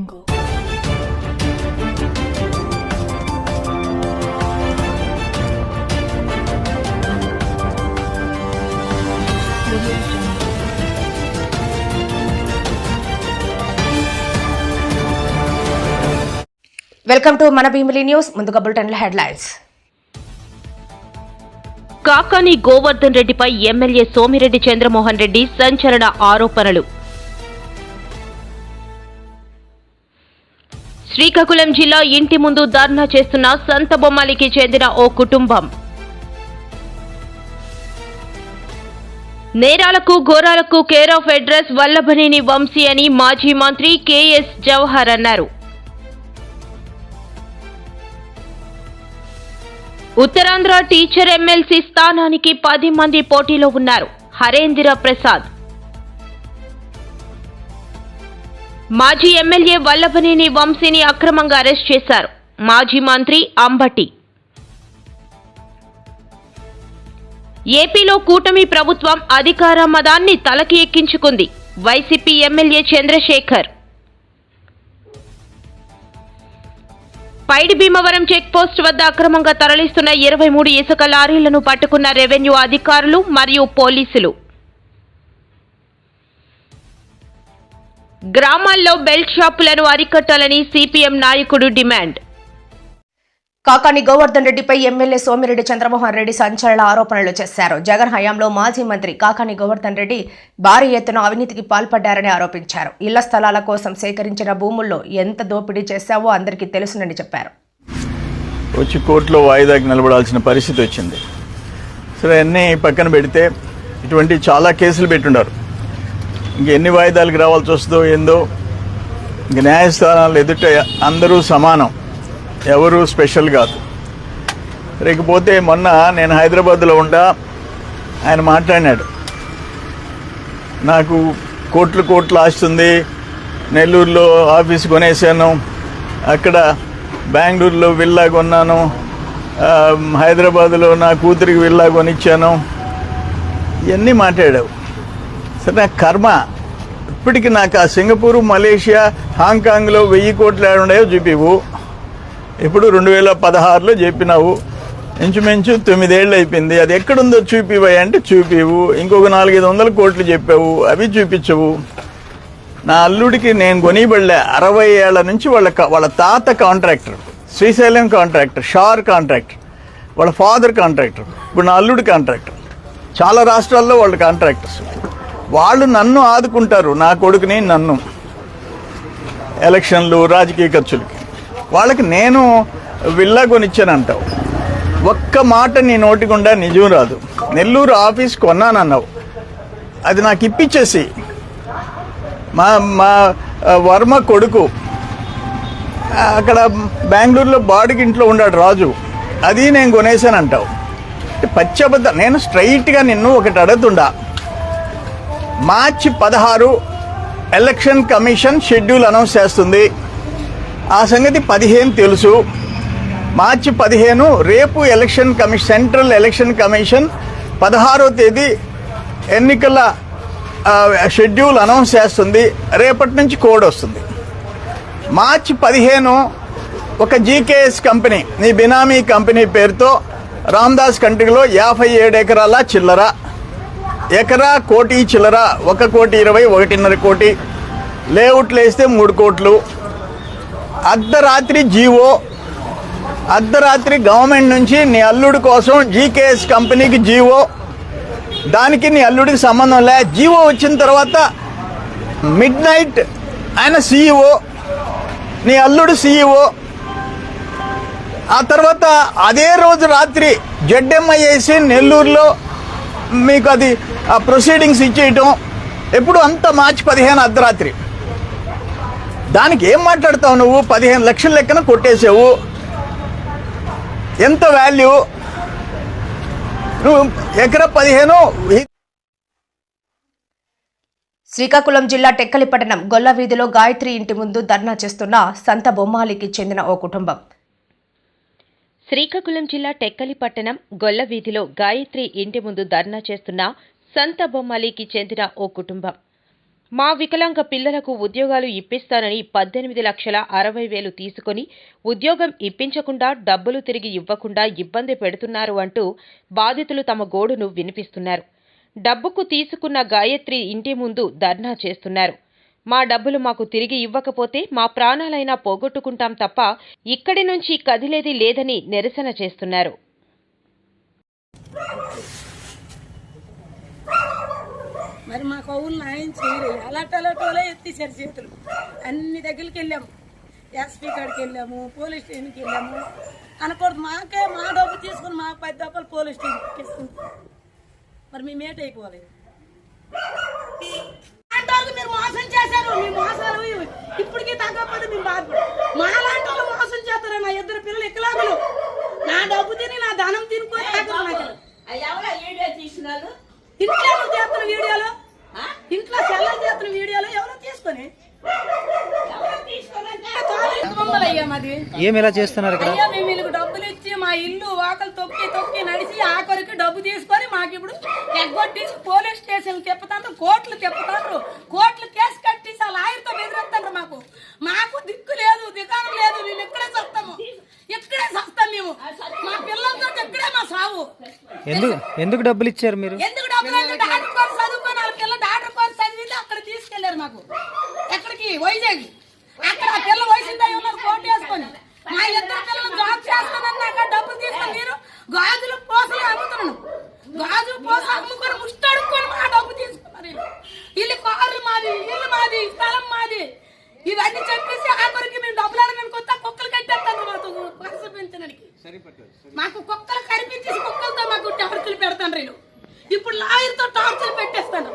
Welcome to మన Bheemili news. ముందుగా bulletin headlines. Kakani Govardhan రెడ్డిపై ఎమ్మెల్యే సోమిరెడ్డి చంద్రమోహన్ రెడ్డి సంచలన ఆరోపణలు. శ్రీకాకుళం జిల్లా ఇంటి ముందు ధర్నా చేస్తున్న సంతబొమ్మాలికి చెందిన ఓ కుటుంబం. నేరాలకు ఘోరాలకు care of address Vallabhaneni Vamsi అని మాజీ మంత్రి కెఎస్ జవహర్ అన్నారు. ఉత్తరాంధ్ర టీచర్ ఎమ్మెల్సీ స్థానానికి 10 మంది పోటీలో ఉన్నారు. హరేంద్ర ప్రసాద్. మాజీ ఎమ్మెల్యే వల్లభనేని వంశీని అక్రమంగా అరెస్ట్ చేశారు. మాజీ మంత్రి అంబటి. ఏపీలో కూటమి ప్రభుత్వం అధికార మదాన్ని తలకి ఎక్కించుకుంది. YCP MLA Chandrasekhar. Paidi Bhimavaram check post వద్ద అక్రమంగా తరలిస్తున్న 23 ఇసుక లారీలను పట్టుకున్న రెవెన్యూ అధికారులు మరియు పోలీసులు. గ్రామాల్లో బెల్ట్ షాపులను అరికట్టాలని సిపిఎం నాయకుడు డిమాండ్. కాకాని గోవర్ధన్ రెడ్డిపై ఎమ్మెల్యే సోమిరెడ్డి చంద్రమోహన్ రెడ్డి సంచలన ఆరోపణలు చేశారు. జగన్ హయాంలో మాజీ మంత్రి కాకాని గోవర్ధన్ రెడ్డి భారీ ఎత్తున అవినీతికి పాల్పడ్డారని ఆరోపించారు. ఇళ్ల స్థలాల కోసం సేకరించిన భూముల్లో ఎంత దోపిడీ చేశావో అందరికీ తెలుసునని చెప్పారు. వచ్చి కోర్టులో వాయిదాకి నిలబడాల్సిన పరిస్థితి వచ్చింది. సరే, అన్నీ పక్కన పెడితే ఇటువంటి చాలా కేసులు పెట్టుండారు. ఇంకెన్ని వాయిదాలకు రావాల్సి వస్తుందో ఏందో. ఇంక న్యాయస్థానాలు ఎదుట అందరూ సమానం, ఎవరు స్పెషల్ కాదు. లేకపోతే మొన్న నేను హైదరాబాద్లో ఉండా, ఆయన మాట్లాడినాడు, నాకు కోట్లు ఆస్తుంది, నెల్లూరులో ఆఫీస్ కొనేసాను, అక్కడ బెంగళూరులో విల్లా కొన్నాను, హైదరాబాద్లో నా కూతురికి విల్లా కొనిచ్చాను, ఇవన్నీ మాట్లాడావు. సరే, నాకు కర్మ. ఇప్పటికి నాకు ఆ సింగపూర్, మలేషియా, హాంకాంగ్లో 1000 కోట్లు ఏడుండాయో చూపివు. ఇప్పుడు 2016లో చెప్పినావు, ఇంచుమించు 9 ఏళ్ళు అయిపోయింది. అది ఎక్కడుందో చూపివా అంటే చూపివు. ఇంకొక 400-500 కోట్లు చెప్పావు, అవి చూపించవు. నా అల్లుడికి నేను కొనిబడలే. 60 ఏళ్ల నుంచి వాళ్ళ తాత contractor, Srisailam contractor, SHAR contractor, వాళ్ళ ఫాదర్ కాంట్రాక్టర్, ఇప్పుడు నా అల్లుడి కాంట్రాక్టర్. చాలా రాష్ట్రాల్లో వాళ్ళు కాంట్రాక్టర్స్. వాళ్ళు నన్ను ఆదుకుంటారు, నా కొడుకుని నన్ను, ఎలక్షన్లు, రాజకీయ ఖర్చులకి. వాళ్ళకి నేను విల్లా కొనిచ్చానంటావు. ఒక్క మాట నీ నోటికుండా నిజం రాదు. నెల్లూరు ఆఫీస్ కొన్నానన్నావు, అది నాకు ఇప్పించేసి. మా వర్మ కొడుకు అక్కడ బెంగళూరులో బాడిగింట్లో ఉన్నాడు రాజు, అది నేను కొనేసానంటావు. పచ్చబద్ద. నేను స్ట్రైట్గా నిన్ను ఒకటి అడుగుతుండా. మార్చి 16 ఎలక్షన్ కమిషన్ షెడ్యూల్ అనౌన్స్ చేస్తుంది. ఆ సంగతి 15 తెలుసు. మార్చి 15 రేపు election commission, central election commission 16వ తేదీ ఎన్నికల షెడ్యూల్ అనౌన్స్ చేస్తుంది. రేపటి నుంచి కోడ్ వస్తుంది. మార్చి 15 ఒక జీకేఎస్ కంపెనీ, నీ బినామీ కంపెనీ పేరుతో రామ్దాస్ కంట్రీలో 57 ఎకరాల చిల్లర, ఎకరా 1 కోటి చిల్లర, 1,20,00,000, 1.5 కోటి, లేఅవుట్లు వేస్తే 3 కోట్లు. అర్ధరాత్రి జీవో, అర్ధరాత్రి గవర్నమెంట్ నుంచి నీ అల్లుడి కోసం జీకేఎస్ కంపెనీకి జీవో, దానికి నీ అల్లుడికి సంబంధం లే. జీవో వచ్చిన తర్వాత మిడ్ నైట్ ఆయన సీఈఓ, నీ అల్లుడు సీఈఓ. ఆ తర్వాత అదే రోజు రాత్రి జడ్ఎంఐ వేసి నెల్లూరులో మీకు అది ప్రొసీడింగ్స్ ఇచ్చేయటం. ఎప్పుడు అంతా మార్చి 15 అర్ధరాత్రి. దానికి ఏం మాట్లాడతావు నువ్వు? 15 లక్షల లెక్కన కొట్టేసావు. ఎంత వాల్యూ? నువ్వు ఎకరా 15. శ్రీకాకుళం జిల్లా టెక్కలిపట్టణం గొల్ల వీధిలో గాయత్రి ఇంటి ముందు ధర్నా చేస్తున్న సంత బొమ్మాలికి చెందిన ఓ కుటుంబం. శ్రీకాకుళం జిల్లా టెక్కలిపట్టణం గొల్ల వీధిలో గాయత్రి ఇంటి ముందు ధర్నా చేస్తున్న సంత బొమ్మాలికి చెందిన ఓ కుటుంబం. మా వికలాంగ పిల్లలకు ఉద్యోగాలు ఇప్పిస్తానని 18,60,000 తీసుకుని ఉద్యోగం ఇప్పించకుండా డబ్బులు తిరిగి ఇవ్వకుండా ఇబ్బంది పెడుతున్నారు అంటూ బాధితులు తమ గోడును వినిపిస్తున్నారు. డబ్బుకు తీసుకున్న గాయత్రి ఇంటి ముందు ధర్నా చేస్తున్నారు. మా డబ్బులు మాకు తిరిగి ఇవ్వకపోతే మా ప్రాణాలైనా పోగొట్టుకుంటాం తప్ప ఇక్కడి నుంచి కదిలేది లేదని నిరసన చేస్తున్నారు. మరి మా కౌలు న్యాయం చేయలేదు. అలాటోలే ఎత్తేసారు చేతులు. అన్ని దగ్గరికి వెళ్ళాము, ఎస్పీ కాడికి వెళ్ళాము, పోలీస్ స్టేషన్కి వెళ్ళాము. అనకూడదు, మాకే మా డబ్బు తీసుకుని మాకు 10 దెబ్బలు పోలీస్ స్టేషన్కి ఇస్తుంది. మరి మేము ఏటైపోవాలి? అలాంటి మీరు మోసం చేశారు. మీ మోసాలు ఇప్పటికీ తగ్గకపోతే మేము బాధపడు. మా లాంటి వాళ్ళు మోసం చేస్తారు. నా 2 పిల్లలు వికలాంగులు. నా డబ్బు తిని నా ధనం తినుకొని ఇంట్లో చేస్తున్న వీడియోలు, ఇంట్లో సెల్లలు చేస్తున్న వీడియోలు ఎవరో తీసుకొని అయ్యా మాది ఏం ఎలా చేస్తున్నారు ఇక్కడ? అయ్యా మేము వీళ్ళకి డబ్బులు ఇచ్చి మా ఇల్లు వాకలు తొక్కి తొక్కి నడిచి ఆఖరికి డబ్బు తీసుకొని మాకు ఇప్పుడు ఎగ్గొట్టి పోలీస్ స్టేషన్ తిప్పుతాండ్రు, కోర్టులు తిప్పుతాండ్రు, కోర్టులు కేసు కట్టేసి ఆ లాయర్తో బెదిరిస్తాండ్రు. మాకు దిక్కు లేదు, దిగానం లేదు. మేము ఇక్కడే చస్తాము, ఇక్కడే చస్తాం. మేము మా పిల్లలతో ఇక్కడే మా సావు. ఎందుకు డబ్బులు ఇచ్చారు మీరు? ఎందుకు డబ్బులు అంటే డాక్టర్ కోర్సు చదువుకొని వాళ్ళ పిల్లలు డాక్టర్ కోర్సు చదివితే అక్కడ తీసుకెళ్లారు. మాకు ఎక్కడికి? వైజాగ్. అక్కడ ఆ పిల్ల వయసుందా ఉన్నారు కోర్టు వేసుకొని. మా 2 పిల్లలు జాబ్ చేస్తానని నాకు డబ్బులు తీసుకొని మీరు గాజులు పోసలు అమ్ముతున్నాను. గాజు పోసలు అమ్ముకొని ముష్టడుకొని మా డబ్బు తీసుకున్నారు. ఇల్లు కార్లు మాది, ఇల్లు మాది, స్థలం మాది. ఇవన్నీ చెప్పేసి ఆఖరికి మేము డబ్బులు అడగడానికి కొత్త కుక్కలు కట్టేస్తాను. మాకు పరస పెంచడానికి మాకు కుక్కలు కనిపించేసి కుక్కలతో మాకు టార్చులు పెడతాను. వీళ్ళు ఇప్పుడు లాయర్తో టార్చులు పెట్టేస్తాను.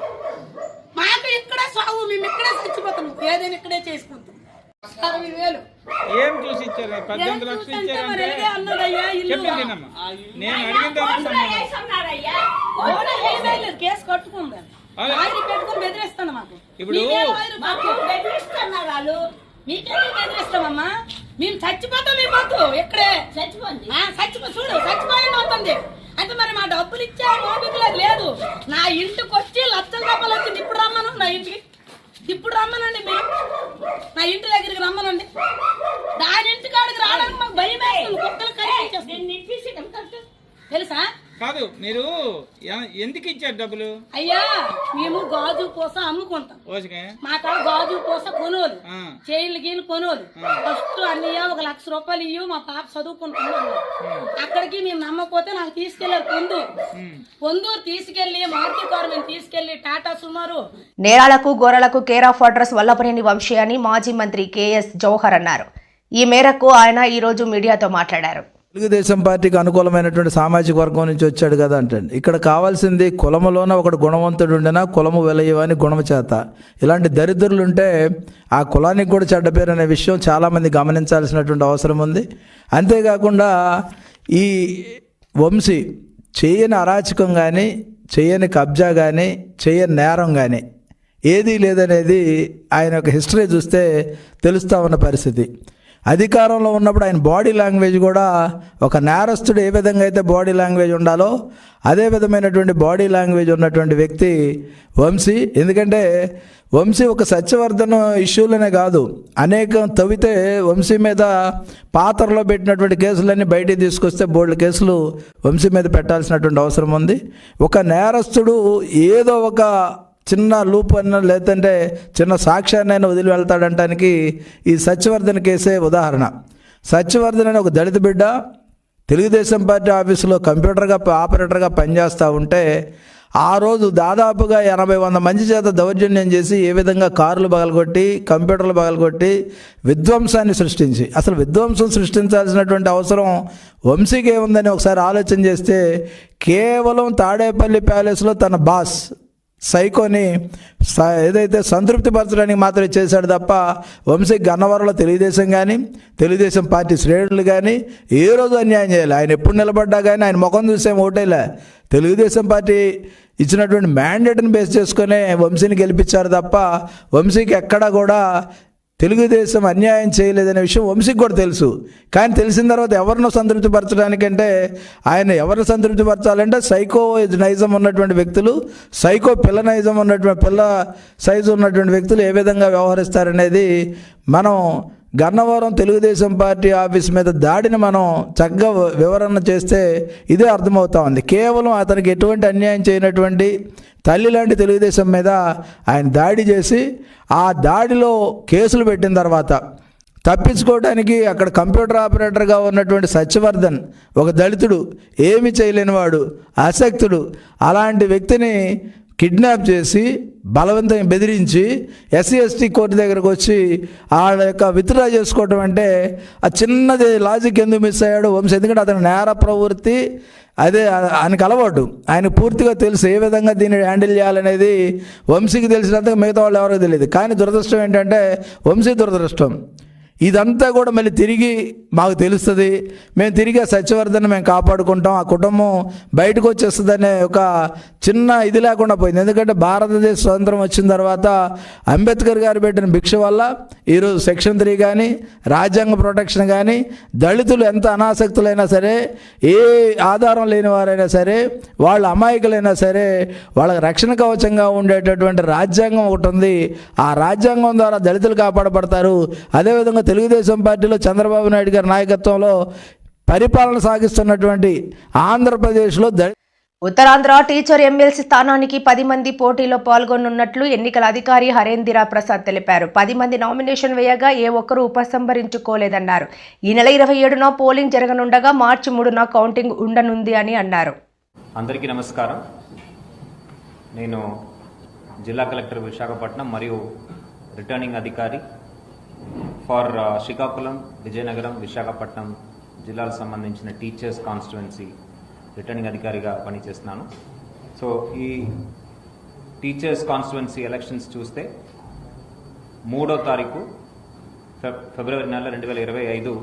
మాకు ఇక్కడే సాగు, మేము ఇక్కడే చచ్చిపోతాం. ఏదైనా ఇక్కడే చేసుకుంటాం. 60,000 ఏం చూసి ఇచ్చారు? 18 లక్షలు ఇచ్చారంటే నేను అడిగిన కేసు కట్టుకుందాం. పెట్టుకుని బెదిరిస్తాను. మాకు ఇప్పుడు బెదిరిస్తున్నారు. మీకేమీ బెదిరిస్తామమ్మా? మేము చచ్చిపోతాం. మీ పొద్దు ఇక్కడే చూడు చచ్చిపోయింది అవుతుంది. అయితే మరి మా డబ్బులు ఇచ్చే మోపికలు లేదు. నా ఇంటికి వచ్చి లక్షల రూపాయలు వచ్చింది. ఇప్పుడు రమ్మను నా ఇంటికి, ఇప్పుడు రమ్మనండి. మీరు నా ఇంటి దగ్గరికి రమ్మనండి. దాని ఇంటి కాడికి రావడానికి మాకు భయం వేస్తుంది. కుక్కలు కనిపించేస్తుంది. తెలుసా? కాదు, మీరు ఎందుకు ఇచ్చారు డబ్బులు? అయ్యా మేము గాజు పూస అమ్ముకుంటాం. మా కాడ గాజు పూస కొనోలు, చైన్లు గీలు కొనోలు. ఫస్ట్ అన్నయ్య 1 లక్ష రూపాయలు ఇవ్వు, మా పాప చదువుకుంటున్నాం. అక్కడికి మేము నమ్మకపోతే నాకు తీసుకెళ్లారు పొందూరు తీసుకెళ్లి మార్కెట్ గవర్నమెంట్ తీసుకెళ్లి టాటా సుమారు. నేరాలకు గోరలకు care of address Vallabhaneni Vamsi అని మాజీ మంత్రి కేఎస్ జవహర్ అన్నారు. ఈ మేరకు ఆయన ఈ రోజు మీడియాతో మాట్లాడారు. తెలుగుదేశం పార్టీకి అనుకూలమైనటువంటి సామాజిక వర్గం నుంచి వచ్చాడు కదా అంటండి. ఇక్కడ కావాల్సింది కులములోన ఒకడు గుణవంతుడు ఉండినా కులము వెలయవని గుణము చేత. ఇలాంటి దరిద్రులు ఉంటే ఆ కులానికి కూడా చెడ్డ పేరు అనే విషయం చాలామంది గమనించాల్సినటువంటి అవసరం ఉంది. అంతేకాకుండా ఈ వంశీ చేయని అరాచకం కానీ, చేయని కబ్జా కానీ, చేయని నేరం కానీ ఏదీ లేదనేది ఆయన యొక్క హిస్టరీ చూస్తే తెలుస్తూ ఉన్న పరిస్థితి. అధికారంలో ఉన్నప్పుడు ఆయన బాడీ లాంగ్వేజ్ కూడా ఒక నేరస్తుడు ఏ విధంగా అయితే బాడీ లాంగ్వేజ్ ఉండాలో అదే విధమైనటువంటి బాడీ లాంగ్వేజ్ ఉన్నటువంటి వ్యక్తి వంశీ. ఎందుకంటే వంశీ ఒక సత్యవర్ధన ఇష్యూలనే కాదు, అనేకం తవ్వితే వంశీ మీద పాత్రలో పెట్టినటువంటి కేసులన్నీ బయటికి తీసుకొస్తే బోల్డ్ కేసులు వంశీ మీద పెట్టాల్సినటువంటి అవసరం ఉంది. ఒక నేరస్తుడు ఏదో ఒక చిన్న లూప్ అన్న లేదంటే చిన్న సాక్ష్యాన్నైనా వదిలి వెళ్తాడంటానికి ఈ సత్యవర్ధన్ కేసే ఉదాహరణ. సత్యవర్ధన్ అనే ఒక దళిత బిడ్డ తెలుగుదేశం పార్టీ ఆఫీసులో ఆపరేటర్గా పనిచేస్తూ ఉంటే ఆ రోజు దాదాపుగా 80-100 మంది చేత దౌర్జన్యం చేసి ఏ విధంగా కార్లు పగలగొట్టి, కంప్యూటర్లు పగలగొట్టి విధ్వంసాన్ని సృష్టించి, అసలు విధ్వంసం సృష్టించాల్సినటువంటి అవసరం వంశీకి ఏముందని ఒకసారి ఆలోచన చేస్తే కేవలం తాడేపల్లి ప్యాలెస్లో తన బాస్ సైకోని ఏదైతే సంతృప్తిపరచడానికి మాత్రమే చేశాడు తప్ప వంశీ గన్నవరంలో తెలుగుదేశం కానీ, తెలుగుదేశం పార్టీ శ్రేణులు కానీ ఏ రోజు అన్యాయం చేయాలి. ఆయన ఎప్పుడు నిలబడ్డా కానీ ఆయన ముఖం చూసేం ఓటేలే. తెలుగుదేశం పార్టీ ఇచ్చినటువంటి మ్యాండేట్ని బేస్ చేసుకునే వంశీని గెలిపించారు తప్ప వంశీకి ఎక్కడా కూడా తెలుగుదేశం అన్యాయం చేయలేదనే విషయం వంశీకి కూడా తెలుసు. కానీ తెలిసిన తర్వాత ఎవరినో సంతృప్తిపరచడానికంటే ఆయన ఎవరిని సంతృప్తిపరచాలంటే సైకో నైజం ఉన్నటువంటి వ్యక్తులు, సైకో పిల్ల నైజం ఉన్నటువంటి పిల్ల సైజు ఉన్నటువంటి వ్యక్తులు ఏ విధంగా వ్యవహరిస్తారనేది మనం గన్నవరం తెలుగుదేశం పార్టీ ఆఫీస్ మీద దాడిని మనం చక్కగా వివరణ చేస్తే ఇదే అర్థమవుతా ఉంది. కేవలం అతనికి ఎటువంటి అన్యాయం చేయనటువంటి తల్లి లాంటి తెలుగుదేశం మీద ఆయన దాడి చేసి ఆ దాడిలో కేసులు పెట్టిన తర్వాత తప్పించుకోవడానికి అక్కడ కంప్యూటర్ ఆపరేటర్గా ఉన్నటువంటి సత్యవర్ధన్, ఒక దళితుడు, ఏమీ చేయలేనివాడు, అశక్తుడు, అలాంటి వ్యక్తిని కిడ్నాప్ చేసి బలవంతంగా బెదిరించి ఎస్సీ ఎస్టీ కోర్టు దగ్గరకు వచ్చి ఆ యొక్క విత్డ్రా చేసుకోవటం అంటే ఆ చిన్నది లాజిక్ ఎందుకు మిస్ అయ్యాడు వంశీ? ఎందుకంటే అతను నేర ప్రవృత్తి అదే ఆయనకు అలవాటు, ఆయన పూర్తిగా తెలుసు ఏ విధంగా దీన్ని హ్యాండిల్ చేయాలనేది వంశీకి తెలిసినంతగా మిగతా వాళ్ళు ఎవరికి తెలియదు. కానీ దురదృష్టం ఏంటంటే వంశీ దురదృష్టం ఇదంతా కూడా మళ్ళీ తిరిగి మాకు తెలుస్తుంది, మేము తిరిగి ఆ సత్యవర్ధన్ మేము కాపాడుకుంటాం, ఆ కుటుంబం బయటకు వచ్చేస్తుందనే ఒక చిన్న ఇది లేకుండా పోయింది. ఎందుకంటే భారతదేశ స్వతంత్రం వచ్చిన తర్వాత అంబేద్కర్ గారు పెట్టిన భిక్ష వల్ల ఈరోజు సెక్షన్ 3 కానీ రాజ్యాంగ ప్రొటెక్షన్ కానీ దళితులు ఎంత అనాసక్తులైనా సరే, ఏ ఆధారం లేని వారైనా సరే, వాళ్ళ అమాయకులైనా సరే వాళ్ళకి రక్షణ కవచంగా ఉండేటటువంటి రాజ్యాంగం ఒకటి ఉంది. ఆ రాజ్యాంగం ద్వారా దళితులు కాపాడబడతారు. అదేవిధంగా తెలుగుదేశం పార్టీలో చంద్రబాబు నాయుడు గారి నాయకత్వంలో పరిపాలన సాగిస్తున్నటువంటి ఆంధ్రప్రదేశ్లో ఉత్తరాంధ్ర టీచర్ ఎమ్మెల్సీ స్థానానికి 10 మంది పోటీలో పాల్గొనున్నట్లు ఎన్నికల అధికారి హరేంద్ర ప్రసాద్ తెలిపారు. 10 మంది నామినేషన్ వేయగా ఏ ఒక్కరూ ఉపసంహరించుకోలేదన్నారు. ఈ నెల 27న పోలింగ్ జరగనుండగా మార్చి 3న కౌంటింగ్ ఉండనుంది అని అన్నారు. అందరికీ నమస్కారం. నేను జిల్లా కలెక్టర్ విశాఖపట్నం మరియు రిటర్నింగ్ అధికారి ఫర్ శ్రీకాకుళం, విజయనగరం, విశాఖపట్నం జిల్లాలకు సంబంధించిన టీచర్స్ కాన్స్టిట్యుయెన్సీ రిటర్నింగ్ అధికారిగా పనిచేస్తున్నాను. సో ఈ టీచర్స్ కాన్స్టిట్యుయెన్సీ ఎలక్షన్స్ చూస్తే 3వ తారీఖు ఫిబ్రవరి నెల 2025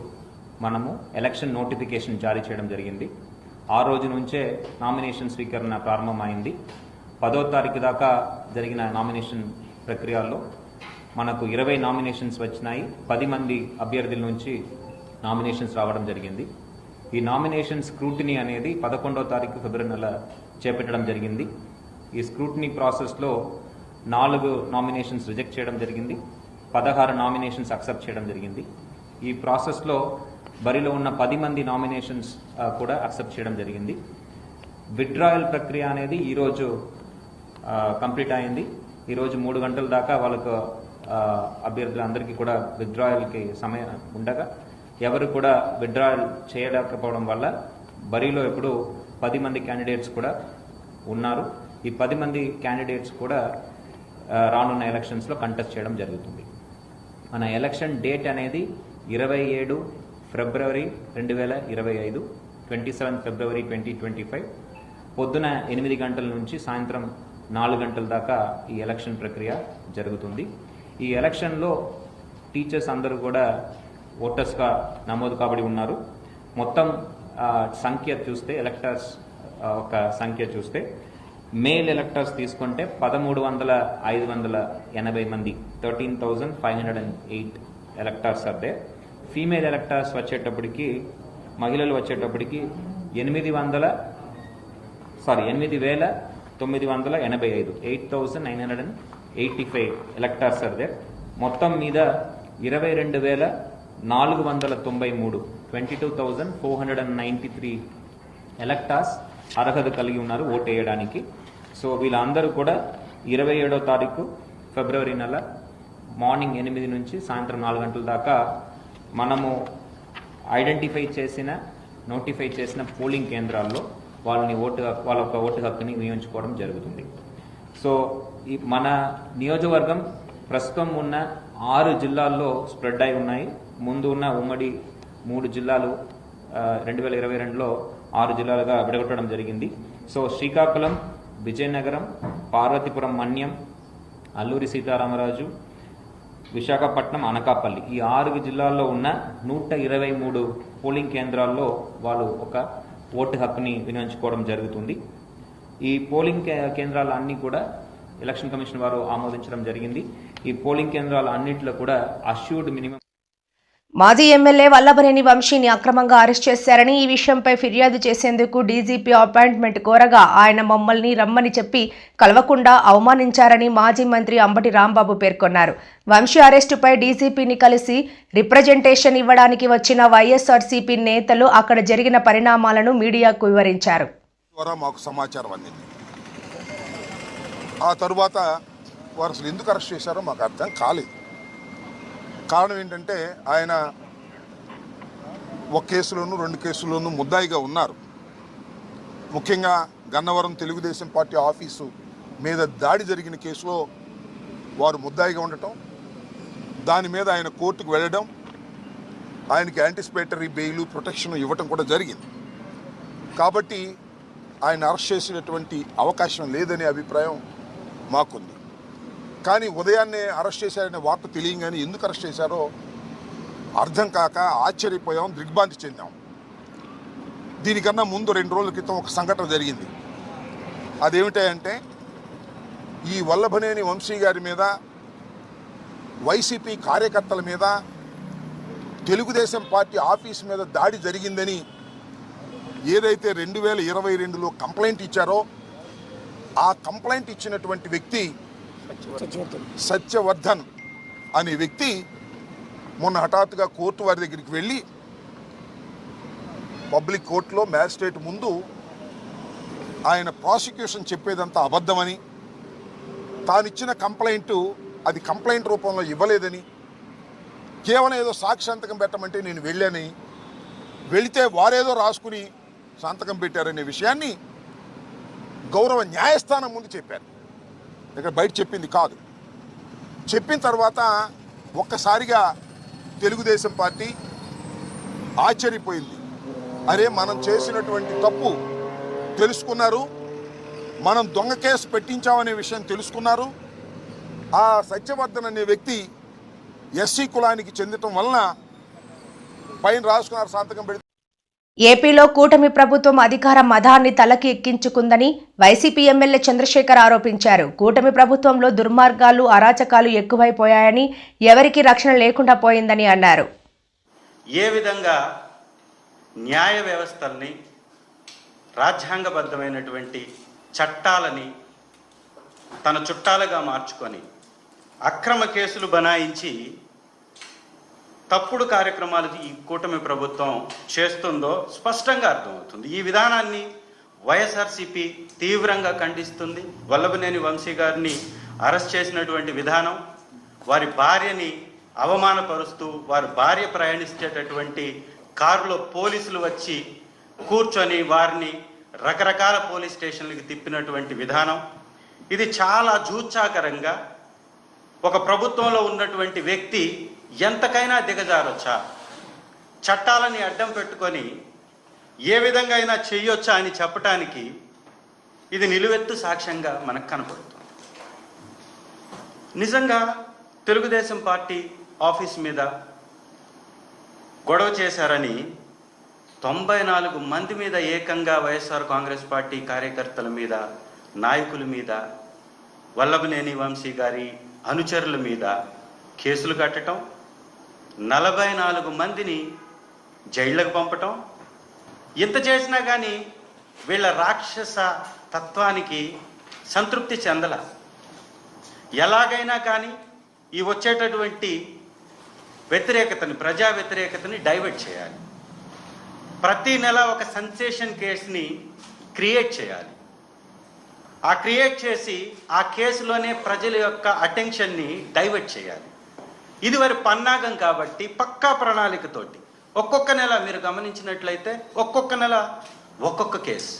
మనము ఎలక్షన్ నోటిఫికేషన్ జారీ చేయడం జరిగింది. ఆ రోజు నుంచే నామినేషన్ స్వీకరణ ప్రారంభమైంది. 10వ తారీఖు దాకా జరిగిన నామినేషన్ ప్రక్రియలో మనకు 20 నామినేషన్స్ వచ్చినాయి. 10 మంది అభ్యర్థుల నుంచి నామినేషన్స్ రావడం జరిగింది. ఈ నామినేషన్ స్క్రూటినీ అనేది 11వ తారీఖు ఫిబ్రవరి నెల చేపట్టడం జరిగింది. ఈ స్క్రూటినీ ప్రాసెస్లో 4 నామినేషన్స్ రిజెక్ట్ చేయడం జరిగింది, 16 నామినేషన్స్ అక్సెప్ట్ చేయడం జరిగింది. ఈ ప్రాసెస్లో బరిలో ఉన్న 10 మంది నామినేషన్స్ కూడా అక్సెప్ట్ చేయడం జరిగింది. విత్డ్రాయల్ ప్రక్రియ అనేది ఈరోజు కంప్లీట్ అయింది. ఈరోజు 3 గంటల దాకా వాళ్ళకు అభ్యర్థులందరికీ కూడా విత్డ్రాయల్కి సమయం ఉండగా ఎవరు కూడా విత్డ్రాయల్ చేయలేకపోవడం వల్ల బరిలో ఇప్పుడు 10 మంది క్యాండిడేట్స్ కూడా ఉన్నారు. ఈ 10 మంది క్యాండిడేట్స్ కూడా రానున్న ఎలక్షన్స్లో కంటెస్ట్ చేయడం జరుగుతుంది. మన ఎలక్షన్ డేట్ అనేది 27 ఫిబ్రవరి 2025, 27 ఫిబ్రవరి 2025 పొద్దున 8 గంటల నుంచి సాయంత్రం 4 గంటల దాకా ఈ ఎలక్షన్ ప్రక్రియ జరుగుతుంది. ఈ ఎలక్షన్లో టీచర్స్ అందరూ కూడా ఓటర్స్గా నమోదు కాబడి ఉన్నారు. మొత్తం సంఖ్య చూస్తే ఎలక్టర్స్ ఒక సంఖ్య చూస్తే మేల్ ఎలక్టర్స్ తీసుకుంటే 13,580 మంది, 13,508 ఎలక్టర్స్ అదే. ఫీమేల్ ఎలక్టర్స్ వచ్చేటప్పటికి, మహిళలు వచ్చేటప్పటికి 8,985, 8,985 ఎలక్టర్స్ అదే. మొత్తం మీద 22,493, 22,493 ఎలక్టర్స్ అర్హత కలిగి ఉన్నారు ఓటు వేయడానికి. సో వీళ్ళందరూ కూడా 27వ తారీఖు ఫిబ్రవరి నెల మార్నింగ్ 8 నుంచి సాయంత్రం 4 గంటల దాకా మనము నోటిఫై చేసిన పోలింగ్ కేంద్రాల్లో వాళ్ళ యొక్క ఓటు హక్కుని వినియోగించుకోవడం జరుగుతుంది. సో మన నియోజకవర్గం ప్రస్తుతం ఉన్న 6 జిల్లాల్లో స్ప్రెడ్ అయి ఉన్నాయి. ముందు ఉన్న ఉమ్మడి 3 జిల్లాలు 2022లో 6 జిల్లాలుగా విడగొట్టడం జరిగింది. సో శ్రీకాకుళం, విజయనగరం, పార్వతీపురం, మన్యం, అల్లూరి సీతారామరాజు, విశాఖపట్నం, అనకాపల్లి ఈ 6 జిల్లాల్లో ఉన్న 123 పోలింగ్ కేంద్రాల్లో వాళ్ళు ఒక ఓటు హక్కుని వినియోగించుకోవడం జరుగుతుంది. ఈ పోలింగ్ కేంద్రాలన్నీ కూడా ఎలక్షన్ కమిషన్ వారు ఆమోదించడం జరిగింది. ఈ పోలింగ్ కేంద్రాల అన్నింటిలో కూడా అష్యూర్డ్ మినిమం. మాజీ ఎమ్మెల్యే వల్లభనేని వంశీని అక్రమంగా అరెస్ట్ చేశారని, ఈ విషయంపై ఫిర్యాదు చేసేందుకు డీజీపీ అపాయింట్మెంట్ కోరగా ఆయన మమ్మల్ని రమ్మని చెప్పి కలవకుండా అవమానించారని మాజీ మంత్రి అంబటి రాంబాబు పేర్కొన్నారు. వంశీ అరెస్టుపై డీజీపీని కలిసి రిప్రజెంటేషన్ ఇవ్వడానికి వచ్చిన వైఎస్ఆర్సీపీ నేతలు అక్కడ జరిగిన పరిణామాలను మీడియాకు వివరించారు. మాకు సమాచారం అందింది. ఆ తరువాత వారు అసలు ఎందుకు అరెస్ట్ చేశారో మాకు అర్థం కాలేదు. కారణం ఏంటంటే ఆయన ఒక కేసులోనూ 2 కేసుల్లోనూ ముద్దాయిగా ఉన్నారు. ముఖ్యంగా గన్నవరం తెలుగుదేశం పార్టీ ఆఫీసు మీద దాడి జరిగిన కేసులో వారు ముద్దాయిగా ఉండటం, దాని మీద ఆయన కోర్టుకు వెళ్ళడం, ఆయనకి యాంటిసిపేటరీ బెయిల్ ప్రొటెక్షన్ ఇవ్వటం కూడా జరిగింది. కాబట్టి ఆయన అరెస్ట్ చేసేటటువంటి అవకాశం లేదనే అభిప్రాయం మాకుంది. కానీ ఉదయాన్నే అరెస్ట్ చేశారనే వార్త తెలియగానే ఎందుకు అరెస్ట్ చేశారో అర్థం కాక ఆశ్చర్యపోయాం, దిగ్భ్రాంతి చెందాం. దీనికన్నా ముందు 2 రోజుల క్రితం ఒక సంఘటన జరిగింది. అదేమిటంటే ఈ వల్లభనేని వంశీ గారి మీద, వైసీపీ కార్యకర్తల మీద, తెలుగుదేశం పార్టీ ఆఫీస్ మీద దాడి జరిగిందని ఏదైతే 2022లో కంప్లైంట్ ఇచ్చారో ఆ కంప్లైంట్ ఇచ్చినటువంటి వ్యక్తి సత్యవర్ధన్ అనే వ్యక్తి మొన్న హఠాత్తుగా కోర్టు వారి దగ్గరికి వెళ్ళి పబ్లిక్ కోర్టులో మ్యాజిస్ట్రేట్ ముందు ఆయన ప్రాసిక్యూషన్ చెప్పేదంతా అబద్ధమని, తానిచ్చిన కంప్లైంట్ అది కంప్లైంట్ రూపంలో ఇవ్వలేదని, కేవలం ఏదో సాక్షి సంతకం పెట్టమంటే నేను వెళ్ళానని, వెళితే వారేదో రాసుకుని సంతకం పెట్టారనే విషయాన్ని గౌరవ న్యాయస్థానం ముందు చెప్పారు. ఇక్కడ బయట చెప్పింది కాదు. చెప్పిన తర్వాత ఒక్కసారిగా తెలుగుదేశం పార్టీ ఆశ్చర్యపోయింది. అరే, మనం చేసినటువంటి తప్పు తెలుసుకున్నారు, మనం దొంగ కేసు పెట్టించామనే విషయం తెలుసుకున్నారు. ఆ సత్యవర్ధన్ అనే వ్యక్తి ఎస్సీ కులానికి చెందటం వలన పైన రాసుకున్నారు సంతకం పెడితే. ఏపీలో కూటమి ప్రభుత్వం అధికార మదాన్ని తలకి ఎక్కించుకుందని వైసీపీ ఎమ్మెల్యే చంద్రశేఖర్ ఆరోపించారు. కూటమి ప్రభుత్వంలో దుర్మార్గాలు, అరాచకాలు ఎక్కువైపోయాయని, ఎవరికీ రక్షణ లేకుండా పోయిందని అన్నారు. ఏ విధంగా న్యాయ వ్యవస్థల్ని, రాజ్యాంగబద్ధమైనటువంటి చట్టాలని తన చుట్టాలుగా మార్చుకొని అక్రమ కేసులు బనాయించి తప్పుడు కార్యక్రమాలు ఈ కూటమి ప్రభుత్వం చేస్తుందో స్పష్టంగా అర్థమవుతుంది. ఈ విధానాన్ని వైఎస్ఆర్సీపీ తీవ్రంగా ఖండిస్తుంది. వల్లభనేని వంశీ గారిని అరెస్ట్ చేసినటువంటి విధానం, వారి భార్యని అవమానపరుస్తూ వారి భార్య ప్రయాణించేటటువంటి కారులో పోలీసులు వచ్చి కూర్చొని వారిని రకరకాల పోలీస్ స్టేషన్లకు తిప్పినటువంటి విధానం, ఇది చాలా జూచ్చాకరంగా ఒక ప్రభుత్వంలో ఉన్నటువంటి వ్యక్తి ఎంతకైనా దిగజారొచ్చా, చట్టాలని అడ్డం పెట్టుకొని ఏ విధంగా అయినా చెయ్యొచ్చా అని చెప్పటానికి ఇది నిలువెత్తు సాక్ష్యంగా మనకు కనపడుతుంది. నిజంగా తెలుగుదేశం పార్టీ ఆఫీస్ మీద గొడవ చేశారని 94 మంది మీద ఏకంగా వైఎస్ఆర్ కాంగ్రెస్ పార్టీ కార్యకర్తల మీద, నాయకుల మీద, వల్లభనేని వంశీ గారి అనుచరుల మీద కేసులు కట్టడం, 44 మందిని జైళ్లకు పంపటం, ఇంత చేసినా కానీ వీళ్ళ రాక్షస తత్వానికి సంతృప్తి చెందల. ఎలాగైనా కానీ ఈ వచ్చేటటువంటి వ్యతిరేకతని, ప్రజా వ్యతిరేకతని డైవర్ట్ చేయాలి. ప్రతి నెల ఒక సెన్సేషన్ కేసుని క్రియేట్ చేయాలి. ఆ క్రియేట్ చేసి ఆ కేసులోనే ప్రజల యొక్క అటెన్షన్ని డైవర్ట్ చేయాలి. ఇది వారి పన్నాగం కాబట్టి పక్కా ప్రణాళికతోటి ఒక్కొక్క నెల మీరు గమనించినట్లయితే ఒక్కొక్క నెల ఒక్కొక్క కేసు.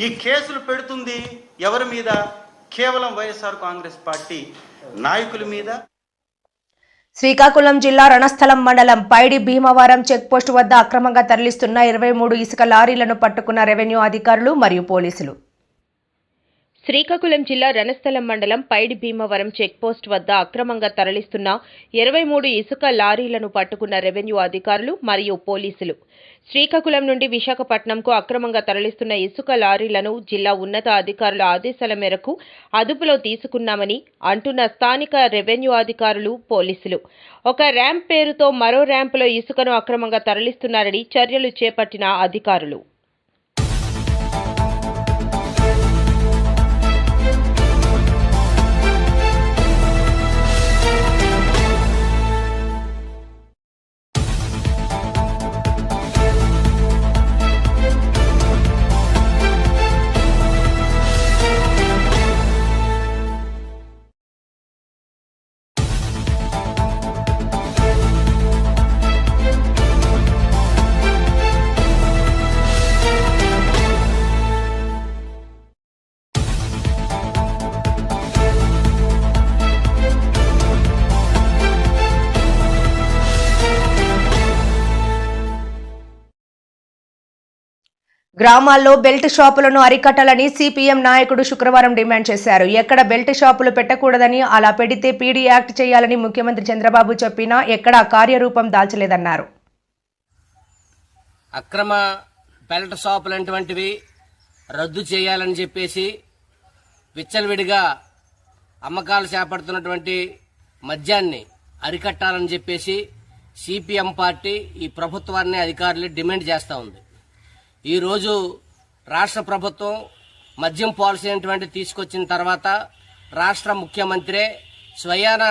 ఈ కేసులు పెడుతుంది ఎవరి మీద? కేవలం వైఎస్ఆర్ కాంగ్రెస్ పార్టీ నాయకుల మీద. శ్రీకాకుళం జిల్లా రణస్థలం మండలం పైడి భీమవరం చెక్పోస్టు వద్ద అక్రమంగా తరలిస్తున్న 23 ఇసుక లారీలను పట్టుకున్న రెవెన్యూ అధికారులు మరియు పోలీసులు. శ్రీకాకుళం జిల్లా రణస్థలం మండలం పైడి భీమవరం చెక్పోస్ట్ వద్ద అక్రమంగా తరలిస్తున్న 23 ఇసుక లారీలను పట్టుకున్న రెవెన్యూ అధికారులు మరియు పోలీసులు. శ్రీకాకుళం నుండి విశాఖపట్నంకు అక్రమంగా తరలిస్తున్న ఇసుక లారీలను జిల్లా ఉన్నత అధికారుల ఆదేశాల మేరకు అదుపులో తీసుకున్నామని అంటున్న స్థానిక రెవెన్యూ అధికారులు, పోలీసులు. ఒక ర్యాంప్ పేరుతో మరో ర్యాంపులో ఇసుకను అక్రమంగా తరలిస్తున్నారని చర్యలు చేపట్టిన అధికారులు. గ్రామాల్లో బెల్ట్ షాపులను అరికట్టాలని సిపిఎం నాయకుడు శుక్రవారం డిమాండ్ చేశారు. ఎక్కడ బెల్ట్ షాపులు పెట్టకూడదని, అలా పెడితే పీడీ యాక్ట్ చేయాలని ముఖ్యమంత్రి చంద్రబాబు చెప్పినా ఎక్కడా కార్యరూపం దాల్చలేదన్నారు. అక్రమ బెల్ట్ షాపులు వంటివి రద్దు చేయాలని చెప్పేసి విచ్చలవిడిగా అమ్మకాలు చేపడుతున్నటువంటి మద్యాన్ని అరికట్టాలని చెప్పేసి సిపిఎం పార్టీ ఈ ప్రభుత్వాన్ని అధికారులు డిమాండ్ చేస్తూ ఉంది. ఈరోజు రాష్ట్ర ప్రభుత్వం మద్యం పాలసీ అనేటువంటి తీసుకొచ్చిన తర్వాత రాష్ట్ర ముఖ్యమంత్రి స్వయాన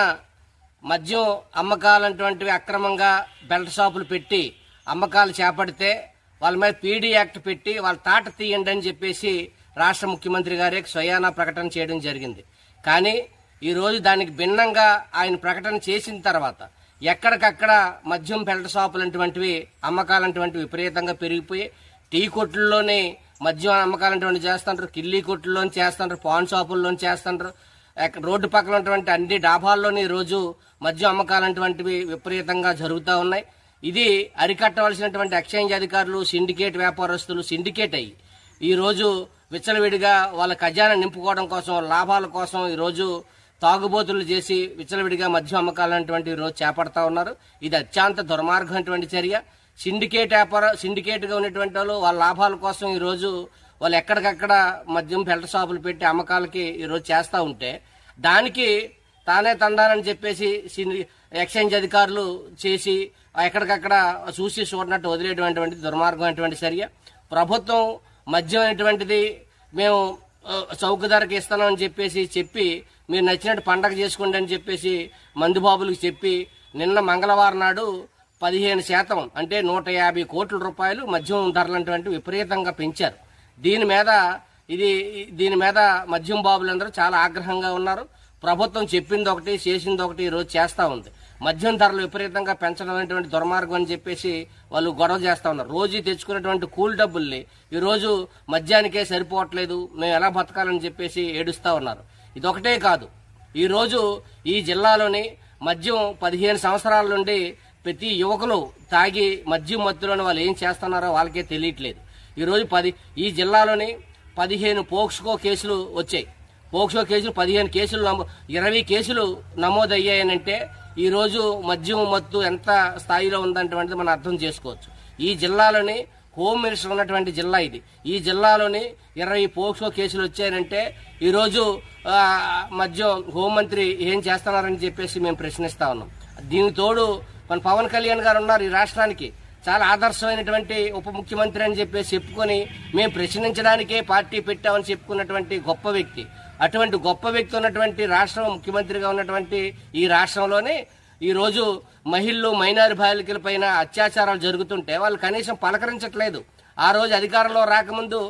మద్యం అమ్మకాలంటువంటివి అక్రమంగా బెల్ట్ షాపులు పెట్టి అమ్మకాలు చేపడితే వాళ్ళ మీద పీడీ యాక్ట్ పెట్టి వాళ్ళ తాట తీయండి అని చెప్పేసి రాష్ట్ర ముఖ్యమంత్రి గారే స్వయాన ప్రకటన చేయడం జరిగింది. కానీ ఈరోజు దానికి భిన్నంగా ఆయన ప్రకటన చేసిన తర్వాత ఎక్కడికక్కడ మద్యం బెల్ట్ షాపులు అటువంటివి అమ్మకాలంటువంటివి విపరీతంగా పెరిగిపోయి టీ కొట్లలోనే మద్యం అమ్మకాలంటువంటి చేస్తుంటారు, కిల్లీ కొట్లలో చేస్తుంటారు, పాన్ షాపుల్లో చేస్తుంటారు, రోడ్డు పక్కన ఉన్నటువంటి అన్ని డాబాల్లోని రోజు మద్యం అమ్మకాలంటువంటివి విపరీతంగా జరుగుతూ ఉన్నాయి. ఇది అరికట్టవలసినటువంటి ఎక్సైజ్ అధికారులు, సిండికేట్ వ్యాపారస్తులు సిండికేట్ అయ్యి ఈరోజు విచ్చలవిడిగా వాళ్ళ ఖజానా నింపుకోవడం కోసం, లాభాల కోసం ఈరోజు తాగుబోతులు చేసి విచ్చలవిడిగా మద్యం అమ్మకాలంటువంటి రోజు చేపడతా ఉన్నారు. ఇది అత్యంత దుర్మార్గమైనటువంటి చర్య. సిండికేట్ గా ఉన్నటువంటి వాళ్ళు వాళ్ళ లాభాల కోసం ఈరోజు వాళ్ళు ఎక్కడికక్కడ మద్యం బెల్ట్ షాపులు పెట్టి అమ్మకాలకి ఈరోజు చేస్తూ ఉంటే దానికి తానే తండాలని చెప్పేసి ఎక్సైజ్ అధికారులు చేసి ఎక్కడికక్కడ చూసి చూడనట్టు వదిలేటువంటి దుర్మార్గమైనటువంటి చర్య. ప్రభుత్వం మద్యం అనేటువంటిది మేము చౌక ధరకి ఇస్తామని చెప్పి మీరు నచ్చినట్టు పండగ చేసుకోండి అని చెప్పేసి మందుబాబులకు చెప్పి నిన్న మంగళవారం నాడు 15% అంటే 150 కోట్ల రూపాయలు మద్యం ధరలంటువంటి విపరీతంగా పెంచారు. దీని మీద మద్యం బాబులందరూ చాలా ఆగ్రహంగా ఉన్నారు. ప్రభుత్వం చెప్పింది ఒకటి, చేసింది ఒకటి ఈరోజు చేస్తూ ఉంది. మద్యం ధరలు విపరీతంగా పెంచడం అనేటువంటి దుర్మార్గం అని చెప్పేసి వాళ్ళు గొడవ చేస్తూ ఉన్నారు. రోజు తెచ్చుకున్నటువంటి కూల్ డబ్బుల్ని ఈరోజు మద్యానికే సరిపోవట్లేదు, మేము ఎలా బతకాలని చెప్పేసి ఏడుస్తూ ఉన్నారు. ఇదొకటే కాదు, ఈరోజు ఈ జిల్లాలోని మద్యం 15 సంవత్సరాల నుండి ప్రతి యువకులు తాగి మద్యం మత్తులోని వాళ్ళు ఏం చేస్తున్నారో వాళ్ళకే తెలియట్లేదు. ఈరోజు ఈ జిల్లాలోని 15 పోక్స్కో కేసులు వచ్చాయి. పోక్సో కేసులు 15 కేసులు 20 కేసులు నమోదయ్యాయనంటే ఈరోజు మద్యం మత్తు ఎంత స్థాయిలో ఉందంటే మనం అర్థం చేసుకోవచ్చు. ఈ జిల్లాలోని హోమ్ మినిస్టర్ ఉన్నటువంటి జిల్లా ఇది. ఈ జిల్లాలోని 20 పోక్సో కేసులు వచ్చాయంటే ఈరోజు మద్యం హోంమంత్రి ఏం చేస్తున్నారని చెప్పేసి మేము ప్రశ్నిస్తా ఉన్నాం. దీనికి తోడు మన పవన్ కళ్యాణ్ గారు ఉన్నారు. ఈ రాష్ట్రానికి చాలా ఆదర్శమైనటువంటి ఉప ముఖ్యమంత్రి అని చెప్పేసి చెప్పుకొని మేము ప్రశ్నించడానికే పార్టీ పెట్టామని చెప్పుకున్నటువంటి గొప్ప వ్యక్తి. అటువంటి గొప్ప వ్యక్తి ఉన్నటువంటి రాష్ట్రం ముఖ్యమంత్రిగా ఉన్నటువంటి ఈ రాష్ట్రంలోనే ఈరోజు మహిళలు, మైనారి బాలికల పైన అత్యాచారాలు జరుగుతుంటే వాళ్ళు కనీసం పలకరించట్లేదు. ఆ రోజు అధికారంలో రాకముందు